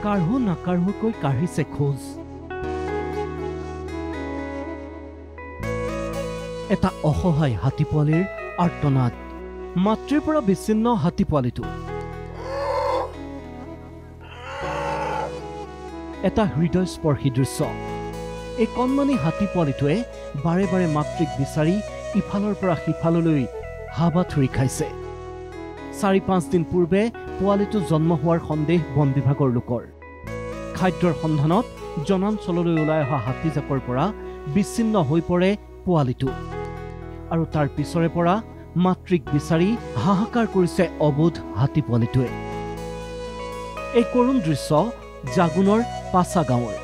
কাঢ়ো নাকাঢ়োকৈ কাঢ়িছে খোজ। এটা অসহায় হাতী পোৱালিৰ আৰ্তনাদ। মাতৃৰ পৰা বিচ্ছিন্ন হাতী পোৱালিটো। এটা হৃদয়স্পৰ্শী দৃশ্য। এই কণমানি হাতী পোৱালিটোৱে বাৰে বাৰে মাতৃক বিচাৰি ইফালৰ পৰা সিফাললৈ হাবাথুৰি খাইছে। ৪-৫ দিন পূৰ্বে পোৱালিটো জন্ম হোৱাৰ সন্দেহ বন বিভাগৰ লোকৰ। খাদ্যৰ সন্ধানত জনাঞ্চললৈ ওলাই অহা হাতীজাকৰ পৰা বিচ্ছিন্ন হৈ পৰে পোৱালিটো। আৰু তাৰ পিছৰে পৰা মাতৃক বিচাৰি হাহাকাৰ কৰিছে অবোধ হাতী পোৱালিটোৱে। এই কৰুণ দৃশ্য জাগুনৰ পাছা গাঁৱৰ।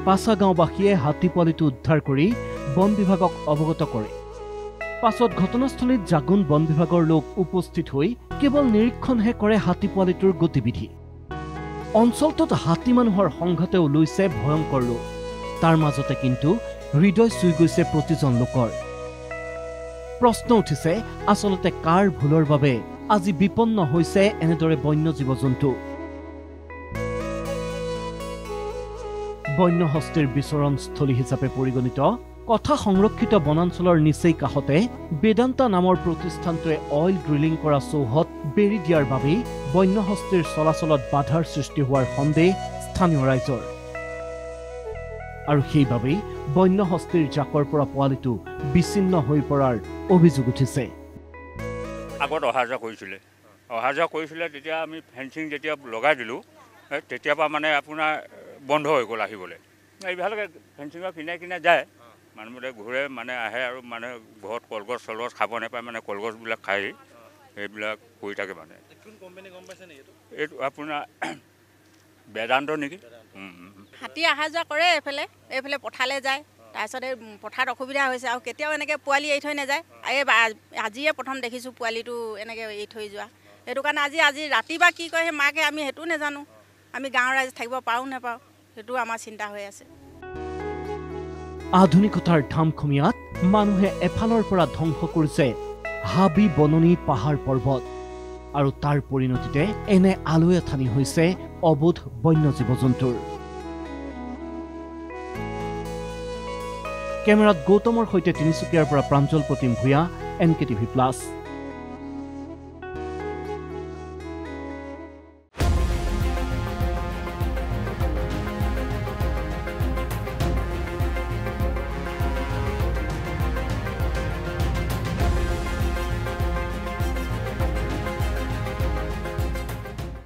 পাছা গাঁওবাসীয়ে হাতী পোৱালিটো উদ্ধাৰ কৰি বন বিভাগক অৱগত কৰে। পাছত ঘটনাস্থলীত জাগুন বন বিভাগৰ লোক উপস্থিত হৈ কেৱল নিৰীক্ষণহে কৰে হাতী পোৱালিটোৰ গতিবিধি। অঞ্চলটোত হাতী মানুহৰ সংঘাতেও লৈছে ভয়ংকৰ ৰূপ। তাৰ মাজতে কিন্তু হৃদয় চুই গৈছে প্ৰতিজন লোকৰ। প্ৰশ্ন উঠিছে, আচলতে কাৰ ভুলৰ বাবে আজি বিপন্ন হৈছে এনেদৰে বন্য জীৱ জন্তু? বন্যহস্তীৰ বিচৰণস্থলী হিচাপে পৰিগণিত কথা সংৰক্ষিত বনাঞ্চলৰ নিচেই কাষতে বেদান্তা নামৰ প্ৰতিষ্ঠানটোৱে অইল ড্ৰিলিং কৰা চৌহদ বেৰি দিয়াৰ বাবেই বন্যহস্তীৰ চলাচলত বাধাৰ সৃষ্টি হোৱাৰ সন্দেহ স্থানীয় ৰাইজৰ। আৰু সেইবাবেই বন্যহস্তীৰ জাকৰ পৰা পোৱালিটো বিচ্ছিন্ন হৈ পৰাৰ অভিযোগ উঠিছে। আগত অহা যোৱা কৰিছিলে তেতিয়া আমি ফেঞ্চিং যেতিয়া লগাই দিলোঁ তেতিয়াৰ পৰা মানে আপোনাৰ বন্ধ হৈ গ'ল আহিবলৈ। এইভাগে ফেঞ্চিঙৰ কিনাৰে কিনাৰে যায়, মানুহবোৰে ঘূৰে মানে আহে আৰু মানে ঘৰত কলগছ চলগছ খাব নাপায়, মানে কলগছবিলাক খাই এইবিলাক কৰি থাকে। মানে এইটো আপোনাৰ বেদান্ত নেকি? হাতী অহা যোৱা কৰে এইফালে পথাৰলৈ যায়। তাৰপিছত এই পথাৰত অসুবিধা হৈছে আৰু কেতিয়াও এনেকৈ পোৱালি এৰি থৈ নাযায়। এই আজিয়ে প্ৰথম দেখিছোঁ পোৱালিটো এনেকৈ এৰি থৈ যোৱা। সেইটো কাৰণে আজি ৰাতি বা কি কয় সেই মাকে আমি সেইটো নাজানো। আমি গাঁৱৰ ৰাইজ থাকিব পাৰোঁ নাপাওঁ সেইটো আমাৰ চিন্তা হৈ আছে। আধুনিকতাৰ ধামখুমীয়াত মানুহে এফালৰ পৰা ধ্বংস কৰিছে হাবি বননি পাহাৰ পৰ্বত, আৰু তাৰ পৰিণতিতে এনে আলৈ আথানি হৈছে অবোধ বন্য জীৱ জন্তুৰ। কেমেৰাত গৌতমৰ সৈতে তিনিচুকীয়াৰ পৰা প্ৰাঞ্জল প্ৰতিম ভূঞা, NKTV+।